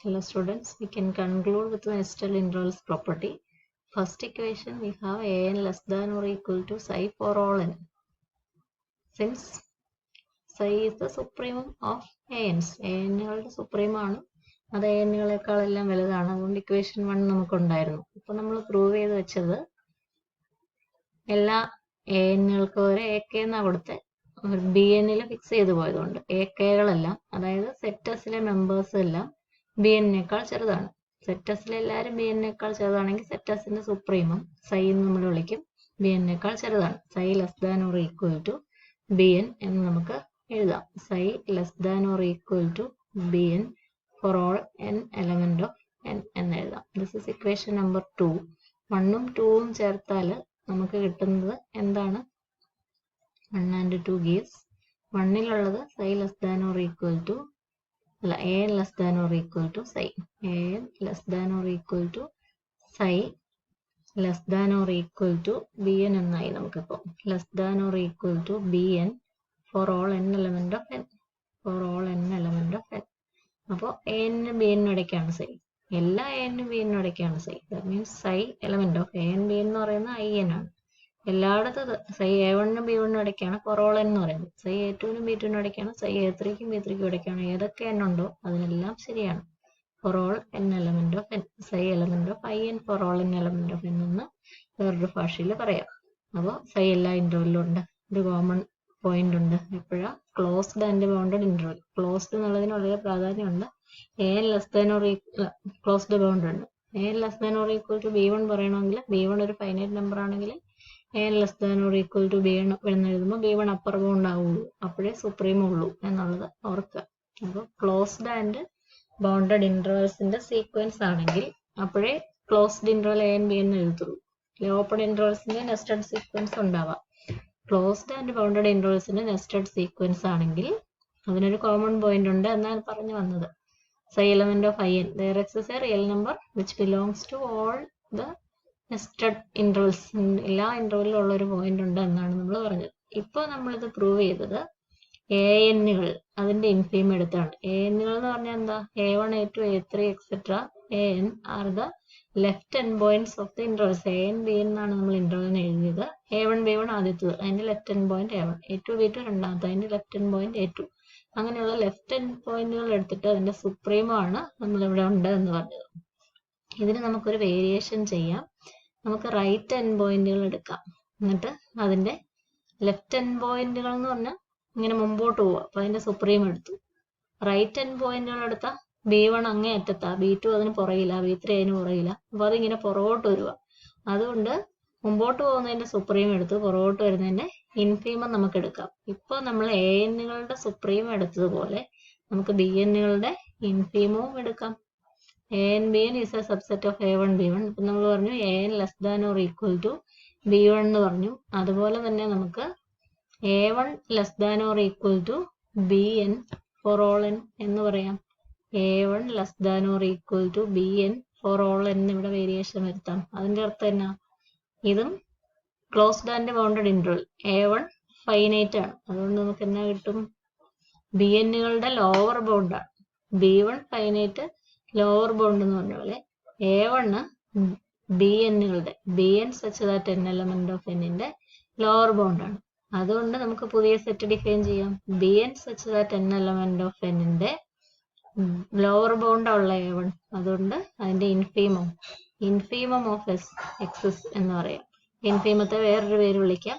Hello students, we can conclude with the nested intervals property. First equation we have an less than or equal to psi for all n. Since psi is the supremum of ans, anകളുടെ supreme ആണ്, അത് anകളെക്കാളെല്ലാം വലുതാണ്. അതുകൊണ്ട് equation 1 നമുക്കുണ്ടായിരുന്നു. ഇപ്പോൾ നമ്മൾ prove ചെയ്ത് വെച്ചത് എല്ലാ anകൾക്കും ഒരു ak എന്നാണ് കൊടുത്തത്. bnൽ ഫിക്സ് ചെയ്ത് പോയതുകൊണ്ട് akകളെല്ലാം, അതായത് സെറ്റസിലെ മെമ്പേഴ്സ് എല്ലാം bnേക്കാൾ ചെറുതാണ്. സെറ്റസിലെ എല്ലാവരും bnേക്കാൾ ചെറുതാണെങ്കിൽ സെറ്റസിന്റെ സുപ്രീമം സൈ എന്ന് നമ്മൾ വിളിക്കും. bnേക്കാൾ ചെറുതാണ്. Xi less than or equal to bn എന്ന് നമുക്ക് എഴുതാം. Xi less than or equal to bn for all n element of n എന്ന് എഴുതാം. This is equation number 2. 1ഉം 2ഉം ചേർത്താൽ നമുക്ക് കിട്ടുന്നത് എന്താണ്? 1 and 2 gives 1ലുള്ളത് xi less than or equal to an less than or equal to psi. an less than or equal to psi less than or equal to bn എന്നായി നമുക്കിപ്പോൾ. less than or equal to bn for all n element of n. for all n element of n. അപ്പോൾ an bn ഇടയ്ക്കാണ് psi. എല്ലാ an bn ഇടയ്ക്കാണ് psi. that means psi element of an bn എന്ന് പറയുന്നത് in ആണ്. എല്ലായിടത്തും സൈ a1നും b1നും ഇടയ്ക്കാണ് four all n എന്ന് പറയുന്നത്. സൈ a2നും b2നും ഇടയ്ക്കാണ്, സൈ a3ക്കും b3ക്കും ഇടയ്ക്കാണ്. ഏതൊക്കെ n ഉണ്ടോ അതിനെല്ലാം ശരിയാണ്. For all n element of n. Psi element of in for all n element of n എന്ന് വേറൊരു ഭാഷയിൽ പറയാം. അപ്പോൾ സൈ എല്ലാ ഇന്റർവെല്ലും ഉണ്ട്. ഒരു കോമൺ പോയിന്റ് ഉണ്ട്. എപ്പോഴാ? Closed and bounded interval. Closed എന്നുള്ളതിന് വളരെ പ്രാധാന്യമുണ്ട്. an less than or closed bound ഉണ്ട്. an less than or equal to b1 പറയണമെങ്കിൽ b1 ഒരു ഫൈനൈറ്റ് നമ്പർ ആണെങ്കിൽ an less than or equal to b1 എന്ന് എഴുതുമ്പോൾ b1 അപ്പർ ബൗണ്ട് ആവുള്ളൂ. അപ്പോഴേ സുപ്രീം ഉള്ളൂ എന്നുള്ളത് ഓർക്കുക. അപ്പോൾ ക്ലോസ്ഡ് ആൻഡ് ബൗണ്ടഡ് ഇന്റർവൽസിന്റെ സീക്വൻസ് ആണെങ്കിൽ അപ്പോഴേ ക്ലോസ്ഡ് ഇന്റർവൽ an b എന്ന് എഴുതുള്ളൂ. ഓപ്പൺ ഇന്റർവൽസിന്റെ നെസ്റ്റഡ് സീക്വൻസ് ഉണ്ടാവാം. ക്ലോസ്ഡ് ആൻഡ് ബൗണ്ടഡ് ഇന്റർവൽസിന്റെ നെസ്റ്റഡ് സീക്വൻസ് ആണെങ്കിൽ അതിനൊരു കോമൺ പോയിന്റ് ഉണ്ട് എന്നാണ് പറഞ്ഞു വന്നത്. Xi element of in there exists a real number which belongs to all the nested intervals. എല്ലാ ഇന്റർവെല്ലിലും ഉള്ള ഒരു പോയിന്റ് ഉണ്ട് എന്നാണ് നമ്മൾ പറഞ്ഞത്. ഇപ്പോൾ നമ്മളിത് പ്രൂവ് ചെയ്തത് anകൾ അതിന്റെ ഇൻഫീം എടുത്താണ്. anകൾ എന്ന് പറഞ്ഞാൽ എന്താ? a1 a2 a3 etcetera an are the left end points of the intervals. an b എന്നാണ് നമ്മൾ ഇന്റർവെലിന് എഴുതിയത്. a1 b1 ആദ്യത്തത്, അതിന്റെ left end point a1. a2 b2 രണ്ടാമത്തെ, അതിന്റെ ലെഫ്റ്റ് എൻഡ് പോയിന്റ് a2. അങ്ങനെയുള്ള ലെഫ്റ്റ് എൻഡ് പോയിന്റുകൾ എടുത്തിട്ട് അതിന്റെ സുപ്രീമോ ആണ് നമ്മളിവിടെ ഉണ്ട് എന്ന് പറഞ്ഞത്. ഇതിന് നമുക്കൊരു വേരിയേഷൻ ചെയ്യാം. നമുക്ക് റൈറ്റ് എൻഡ് പോയിന്റുകൾ എടുക്കാം. എന്നിട്ട് അതിന്റെ ലെഫ്റ്റ് എൻഡ് പോയിന്റുകൾ എന്ന് പറഞ്ഞാൽ ഇങ്ങനെ മുമ്പോട്ട് പോവുക. അപ്പൊ അതിന്റെ സുപ്രീം എടുത്തു. റൈറ്റ് എൻഡ് പോയിന്റുകൾ എടുത്താൽ b1 അങ്ങേ അറ്റത്താ, b2 അതിന് പുറകില്ല, b3 അതിന് പുറകില്ല. അപ്പൊ അതിങ്ങനെ പുറകോട്ട് വരിക. അതുകൊണ്ട് മുമ്പോട്ട് പോകുന്നതിന്റെ സുപ്രീം എടുത്തു, പുറകോട്ട് വരുന്നതിന്റെ ഇൻഫീമം നമുക്ക് എടുക്കാം. ഇപ്പൊ നമ്മൾ anകളുടെ സുപ്രീം എടുത്തതുപോലെ നമുക്ക് bnകളുടെ ഇൻഫീമവും എടുക്കാം. an bn is a subset of a1 b1. ഇപ്പം നമ്മൾ പറഞ്ഞു an less than or equal to b1 എന്ന് പറഞ്ഞു. അതുപോലെ തന്നെ നമുക്ക് a1 less than or equal to bn for all n എന്ന് പറയാം. a1 less than or equal to bn for all n ഇവിടെ വേരിയേഷൻ വരുത്താം. അതിന്റെ അർത്ഥം എന്നാ? ഇതും closed and bounded interval. a1 finite ആണ്. അതുകൊണ്ട് നമുക്ക് എന്നാ കിട്ടും? bnകളുടെ ലോവർ ബൗണ്ടാണ്. b1 ഫൈനൈറ്റ്, ലോവർ ബൗണ്ട് എന്ന് പറഞ്ഞ പോലെ a1 bnകളുടെ bn such that n element of n-ന്റെ ലോവർ ബൗണ്ട് ആണ്. അതുകൊണ്ട് നമുക്ക് പുതിയ സെറ്റ് ഡിഫൈൻ ചെയ്യാം. bn such that n element of n-ന്റെ ലോവർ ബൗണ്ട് ഉള്ള a1. അതുകൊണ്ട് അതിന്റെ ഇൻഫീമം ഓഫ് എക്സസ് എന്ന് പറയാം. ഇൻഫീമത്തെ വേറൊരു പേര് വിളിക്കാം.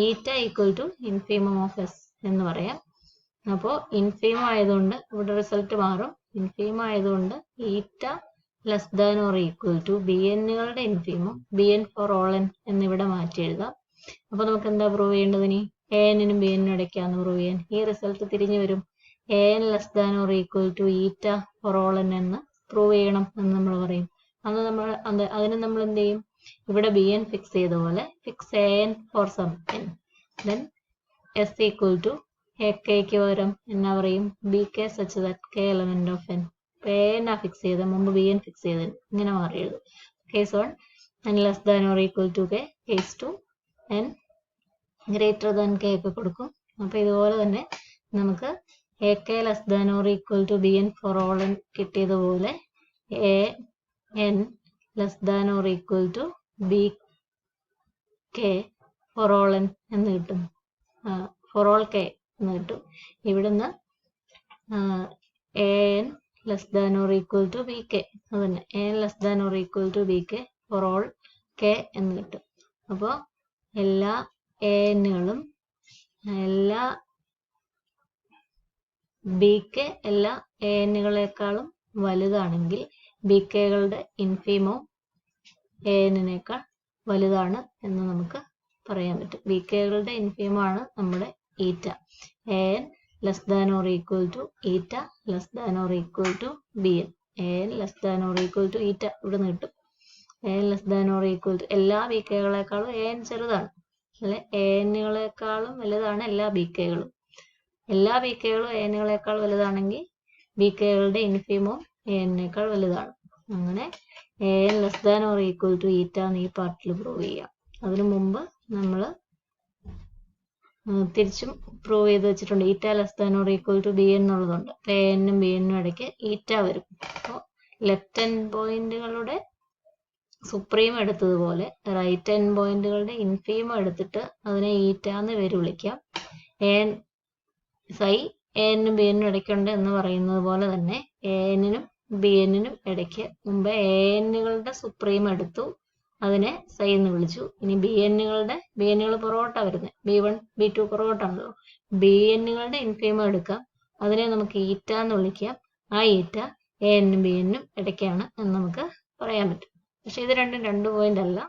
ഈറ്റ equal to infimum of S എന്ന് പറയാം. അപ്പോൾ ഇൻഫീമം ആയതുകൊണ്ട് ഇവിടെ റിസൾട്ട് മാറും. ഇൻഫീമം ആയതുകൊണ്ട് eta less than or equal to bnകളുടെ infimum bn for all n എന്നിവിടെ മാറ്റി എഴുതാം. അപ്പൊ നമുക്ക് എന്താ പ്രൂവ് ചെയ്യേണ്ടത്? ഇനി an-നും bn-നും ഇടയ്ക്കാന്ന് പ്രൂവ് ചെയ്യാൻ ഈ റിസൾട്ട് തിരിഞ്ഞു വരും. an less than or equal to eta for all n എന്ന് പ്രൂവ് ചെയ്യണം എന്ന് നമ്മൾ പറയും. അതിന് നമ്മൾ എന്ത് ചെയ്യും? ഇവിടെ bn ഫിക്സ് ചെയ്ത പോലെ fix an for some n. Then s equal to akക്ക് പകരം എന്നാ പറയും? bk such that k element of n. an ആ ഫിക്സ് ചെയ്ത, മുമ്പ് bn ഫിക്സ് ചെയ്തത്. ഇങ്ങനെ മാറി എഴുതും. Case 1 n less than or equal to k. Case 2 n greater than k ഒക്കെ കൊടുക്കും. അപ്പൊ ഇതുപോലെ തന്നെ നമുക്ക് AK less than or equal to BN for all n കിട്ടിയതുപോലെ AN less than or equal to BK for all n എന്ന് കിട്ടും. for all k എന്ന് കിട്ടും. ഇവിടുന്ന് AN less than or equal to BK അതന്നെ AN less than or equal to BK for all k എന്ന് കിട്ടും. അപ്പോൾ എല്ലാ ANകളും എല്ലാ BK എല്ലാ ANകളെക്കാളും വലുതാണെങ്കിൽ BKകളുടെ ഇൻഫീമം ANനേക്കാൾ വലുതാണ് എന്ന് നമുക്ക് പറയാൻ പറ്റും. BKകളുടെ ഇൻഫീമാണ് നമ്മുടെ ഈറ്റ. AN less than or equal to eta less than or equal to BN. AN less than or equal to eta ഇവിടെ നിന്ന് കിട്ടും. AN less than or equal to എല്ലാ BKകളെക്കാളും AN ചെറുതാണ് അല്ലെ, ANകളെക്കാളും വലുതാണ് എല്ലാ BKകളും. എല്ലാ BKകളും ANകളെക്കാൾ വലുതാണെങ്കിൽ BKകളുടെ ഇൻഫീമം ANനേക്കാൾ വലുതാണ്. അങ്ങനെ AN less than or equal to eta എന്ന് ഈ പാർട്ടിൽ പ്രൂവ് ചെയ്യാം. അതിനു മുമ്പ് നമ്മൾ തിരിച്ചും പ്രൂവ് ചെയ്ത് വെച്ചിട്ടുണ്ട്. Eta less than or equal to B എന്നുള്ളതുണ്ട്. അപ്പോൾ എന്നും ബി എന്നും ഇടയ്ക്ക് ഈറ്റ വരും. അപ്പോൾ ലെഫ്റ്റ് എൻഡ് പോയിന്റുകളുടെ സുപ്രീം എടുത്തതുപോലെ റൈറ്റ് എൻഡ് പോയിന്റുകളുടെ ഇൻഫീമം എടുത്തിട്ട് അതിനെ ഈറ്റ എന്ന് പേര് വിളിക്കാം. സൈ എന്നും ബി എന്നും ഇടയ്ക്കുണ്ട് എന്ന് പറയുന്നത് പോലെ തന്നെ എന്നും ബി എന്നിനും ഇടയ്ക്ക് മുമ്പ് എന്നുകളുടെ സുപ്രീം എടുത്തു, അതിനെ സൈ എന്ന് വിളിച്ചു. ഇനി ബി എന്നുകൾ പുറകോട്ട വരുന്നത്, B1 B2 പുറകോട്ടാണല്ലോ. ബി എന്നുകളുടെ ഇൻഫീമം എടുക്കാം, അതിനെ നമുക്ക് ഈറ്റ എന്ന് വിളിക്കാം. ആ ഈറ്റ എന്നും ബി എന്നും ഇടയ്ക്കാണ് എന്ന് നമുക്ക് പറയാൻ പറ്റും. പക്ഷെ ഇത് രണ്ടും 2 പോയിന്റ് അല്ല.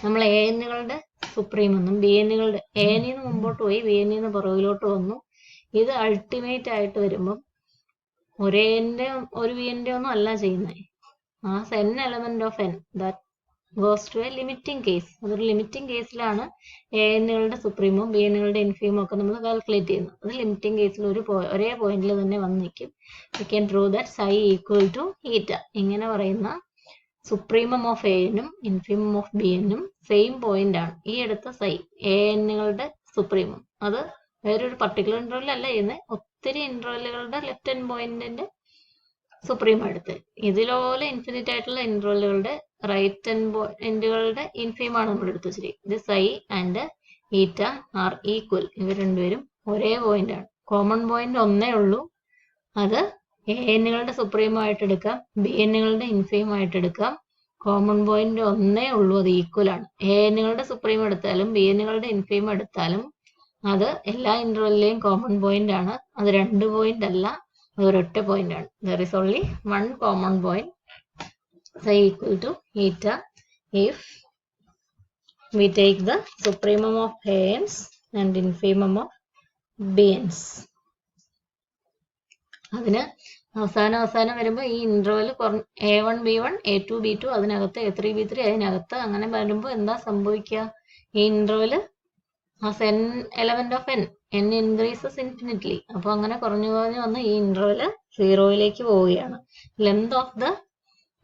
നമ്മൾ എന്നുകളുടെ സുപ്രീം എന്നും ബി എന്നുകളുടെ എന്ന് മുമ്പോട്ട് പോയി ബി എന്നിന്ന് പുറകിലോട്ട് വന്നു. ഇത് അൾട്ടിമേറ്റ് ആയിട്ട് വരുമ്പം ഒരു ബി എൻ്റെ ഒന്നും അല്ല ചെയ്യുന്നത്. as n element of n that goes to a limiting case. അതൊരു ലിമിറ്റിംഗ് കേസിലാണ് എന്നുകളുടെ സുപ്രീമും ബി എന്നുകളുടെ ഇൻഫീമും ഒക്കെ നമ്മൾ കാൽക്കുലേറ്റ് ചെയ്യുന്നത്. അത് ലിമിറ്റിംഗ് കേസിൽ ഒരേ പോയിന്റിൽ തന്നെ വന്ന് നിൽക്കും. We can prove that psi equal to eta. ഇങ്ങനെ പറയുന്ന സുപ്രീമം ഓഫ് എന്നും ഇൻഫീമം ഓഫ് ബി എന്നും സെയിം പോയിന്റ് ആണ്. ഈ എടുത്ത സൈ എന്നുകളുടെ സുപ്രീമം അത് വേറൊരു പർട്ടിക്കുലർ ഇന്റർവെൽ അല്ല ചെയ്യുന്നത്, ഒത്തിരി ഇന്റർവെല്ലുകളുടെ ലെഫ്റ്റ് എൻഡ് പോയിന്റിന്റെ സുപ്രീം എടുത്ത് ഇതിലോലെ ഇൻഫിനിറ്റ് ആയിട്ടുള്ള ഇന്റർവെല്ലുകളുടെ റൈറ്റ് എൻഡ് പോയിന്റുകളുടെ ഇൻഫീമാണ് നമ്മൾ എടുത്ത് വെച്ചിരിക്കുന്നത്. ഇത് സൈ ആൻഡ് ഈറ്റ ആർ ഈക്വൽ. ഇവർ രണ്ടുപേരും ഒരേ പോയിന്റ് ആണ്. കോമൺ പോയിന്റ് ഒന്നേ ഉള്ളൂ, അത് എന്നുകളുടെ സുപ്രീമായിട്ട് എടുക്കാം, ബി എന്നുകളുടെ ഇൻഫീമായിട്ട് എടുക്കാം. കോമൺ പോയിന്റ് ഒന്നേ ഉള്ളൂ, അത് ഈക്വൽ ആണ്. എന്നുകളുടെ സുപ്രീം എടുത്താലും ബി എന്നുകളുടെ ഇൻഫീം എടുത്താലും അത് എല്ലാ ഇന്റർവെല്ലിലെയും കോമൺ പോയിന്റ് ആണ്. അത് 2 പോയിന്റ് അല്ല, അത് ഒരൊറ്റ പോയിന്റ് ആണ്. There is only 1 common point psi equal to eta if we take the supremum of ANs and infimum of BNs. അതിന് അവസാനം വരുമ്പോൾ ഈ interval A1 B1 A2 B2 അതിനകത്ത് A3 B3 അതിനകത്ത് അങ്ങനെ വരുമ്പോൾ എന്താ സംഭവിക്കുക? ഈ interval as n element of n increases infinitely. അപ്പോൾ അങ്ങനെ കുറഞ്ഞു വന്ന് ഈ ഇന്റർവെൽ 0യിലേക്ക് പോവുകയാണ്. Length of the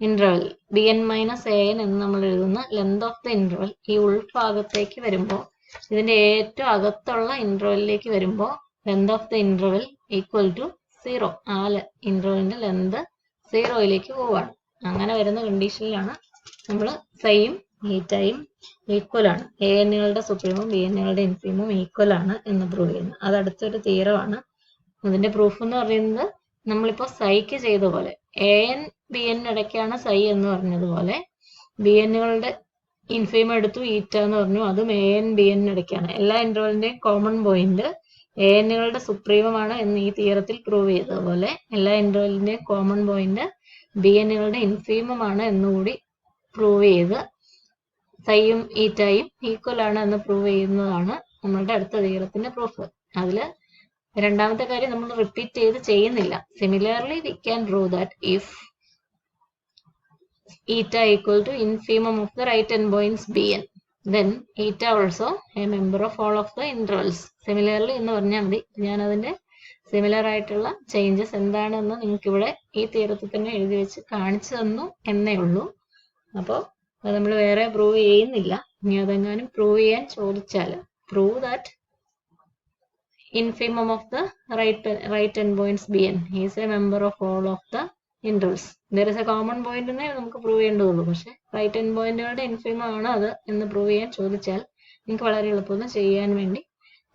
interval bn minus an എന്ന് നമ്മൾ എഴുതുന്ന ലെങ്ത് ഓഫ് ദ ഇന്റർവെൽ ഈ ഉൾഭാഗത്തേക്ക് വരുമ്പോൾ, ഇതിന്റെ ഏറ്റവും അകത്തുള്ള ഇന്റർവെല്ലിലേക്ക് വരുമ്പോൾ length of the interval equal to 0. ആ ഇന്റർവെല്ലിന്റെ ലെങ്ത് 0യിലേക്ക് പോവാണ്. അങ്ങനെ വരുന്ന കണ്ടീഷനിലാണ് നമ്മൾ സൈയും ഈറ്റയും ഈക്വൽ ആണ്, എന്നുകളുടെ സുപ്രീമും ബി എന്നുകളുടെ ഇൻഫീമും ഈക്വൽ ആണ് എന്ന് പ്രൂവ് ചെയ്യുന്നത്. അത് അടുത്തൊരു തീരമാണ്. അതിന്റെ പ്രൂഫ് എന്ന് പറയുന്നത് നമ്മളിപ്പോ സൈക്ക് ചെയ്ത പോലെ AN BN ഇടയ്ക്കാണ് സൈ എന്ന് പറഞ്ഞതുപോലെ ബി എന്നുകളുടെ ഇൻഫീം എടുത്തു ഈറ്റ എന്ന് പറഞ്ഞു, അതും AN BN ഇടയ്ക്കാണ്. എല്ലാ ഇന്റർവെലിന്റെയും കോമൺ പോയിന്റ് എന്നുകളുടെ സുപ്രീമമാണ് എന്ന് ഈ തീരത്തിൽ പ്രൂവ് ചെയ്തതുപോലെ എല്ലാ ഇന്റർവെലിന്റെയും കോമൺ പോയിന്റ് ബി എന്നുകളുടെ ഇൻഫീമമാണ് എന്നുകൂടി പ്രൂവ് ചെയ്ത് സൈയും ഈറ്റയും ഈക്വൽ ആണ് എന്ന് പ്രൂവ് ചെയ്യുന്നതാണ് നമ്മളുടെ അടുത്ത തീരത്തിന്റെ പ്രൂഫ്. അതില് രണ്ടാമത്തെ കാര്യം നമ്മൾ റിപ്പീറ്റ് ചെയ്ത് ചെയ്യുന്നില്ല. Similarly we can prove that if eta equal to infimum of the right end points BN, then eta also a member of all of the intervals. Similarly എന്ന് പറഞ്ഞാൽ മതി. ഞാൻ അതിന്റെ സിമിലർ ആയിട്ടുള്ള ചേഞ്ചസ് എന്താണെന്ന് നിങ്ങൾക്ക് ഇവിടെ ഈ തീരത്തിൽ തന്നെ എഴുതി വെച്ച് കാണിച്ചു തന്നു എന്നേ ഉള്ളൂ. അപ്പോൾ അത് നമ്മൾ വേറെ പ്രൂവ് ചെയ്യുന്നില്ല. ഇനി അതെങ്ങാനും പ്രൂവ് ചെയ്യാൻ ചോദിച്ചാൽ prove that infimum of the right endpoints Bn. He is a member of all of the intervals. There is a common point എന്നേ നമുക്ക് പ്രൂവ് ചെയ്യേണ്ടതുള്ളൂ. പക്ഷെ റൈറ്റ് എൻഡ് പോയിന്റുകളുടെ ഇൻഫിമം ആണ് അത് എന്ന് പ്രൂവ് ചെയ്യാൻ ചോദിച്ചാൽ നിങ്ങൾക്ക് വളരെ എളുപ്പമൊന്ന് ചെയ്യാൻ വേണ്ടി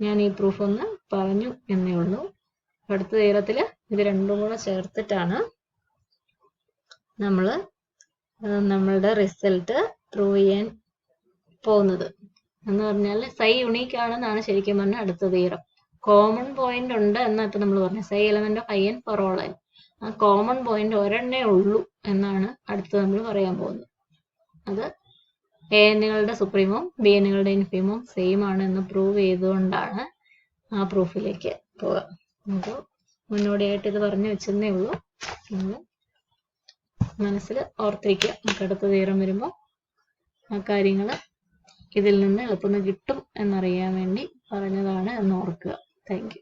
ഞാൻ ഈ പ്രൂഫ് ഒന്ന് പറഞ്ഞു എന്നേ ഉള്ളൂ. അടുത്ത തീരത്തിൽ ഇത് രണ്ടും കൂടെ ചേർത്തിട്ടാണ് നമ്മൾ നമ്മളുടെ റിസൾട്ട് പ്രൂവ് ചെയ്യാൻ പോകുന്നത്. എന്ന് പറഞ്ഞാൽ സൈ യുണീക്ക് ആണെന്നാണ് ശരിക്കും പറഞ്ഞാൽ അടുത്ത തീരം. കോമൺ പോയിന്റ് ഉണ്ട് എന്നാണ് ഇപ്പൊ നമ്മൾ പറഞ്ഞത്. Xi element of i n for all n. ആ കോമൺ പോയിന്റ് ഒരെണ്ണേ ഉള്ളൂ എന്നാണ് അടുത്ത് നമ്മൾ പറയാൻ പോകുന്നത്. അത് an-കളുടെ സുപ്രീമും bn-കളുടെ ഇൻഫിമും സെയിം ആണ് എന്ന് പ്രൂവ് ചെയ്തുകൊണ്ടാണ് ആ പ്രൂഫിലേക്ക് പോവുക. നമുക്ക് മുന്നോടിയായിട്ട് ഇത് പറഞ്ഞു വെച്ചെന്നേ ഉള്ളൂ. നമ്മൾ മനസ്സിൽ ഓർത്തിരിക്കുക. നമുക്ക് അടുത്ത തീരം വരുമ്പോൾ ആ കാര്യങ്ങൾ ഇതിൽ നിന്ന് എളുപ്പം കിട്ടും എന്നറിയാൻ വേണ്ടി പറഞ്ഞതാണ് എന്ന് ഓർക്കുക. Thank you.